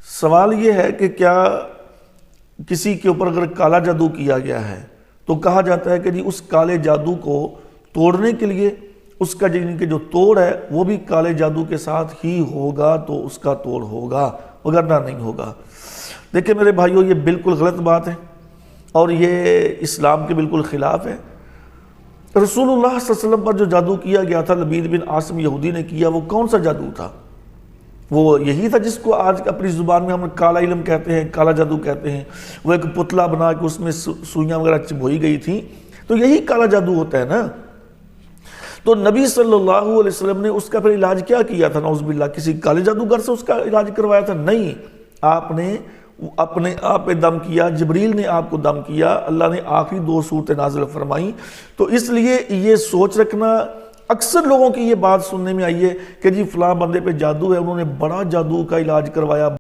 سوال یہ ہے کہ کیا کسی کے اوپر اگر کالا جادو کیا گیا ہے تو کہا جاتا ہے کہ جی اس کالے جادو کو توڑنے کے لیے اس کا جو توڑ ہے وہ بھی کالے جادو کے ساتھ ہی ہوگا تو اس کا توڑ ہوگا، وگرنہ نہیں ہوگا۔ دیکھیں میرے بھائیوں، یہ بالکل غلط بات ہے اور یہ اسلام کے بالکل خلاف ہے۔ رسول اللہ صلی اللہ علیہ وسلم پر جو جادو کیا گیا تھا لبید بن عاصم یہودی نے کیا، وہ کون سا جادو تھا؟ وہ یہی تھا جس کو آج اپنی زبان میں ہم کالا علم کہتے ہیں، کالا جادو کہتے ہیں۔ وہ ایک پتلا بنا کے اس میں سوئیاں وغیرہ چبھوئی گئی تھیں، تو یہی کالا جادو ہوتا ہے نا۔ تو نبی صلی اللہ علیہ وسلم نے اس کا پھر علاج کیا کیا تھا؟ نعوذ باللہ، کسی کالے جادوگر سے اس کا علاج کروایا تھا؟ نہیں، آپ نے اپنے آپ پہ دم کیا، جبریل نے آپ کو دم کیا، اللہ نے آخری 2 صورتیں نازل فرمائیں۔ تو اس لیے یہ سوچ رکھنا، اکثر لوگوں کی یہ بات سننے میں آئی ہے کہ جی فلاں بندے پہ جادو ہے، انہوں نے بڑا جادو کا علاج کروایا۔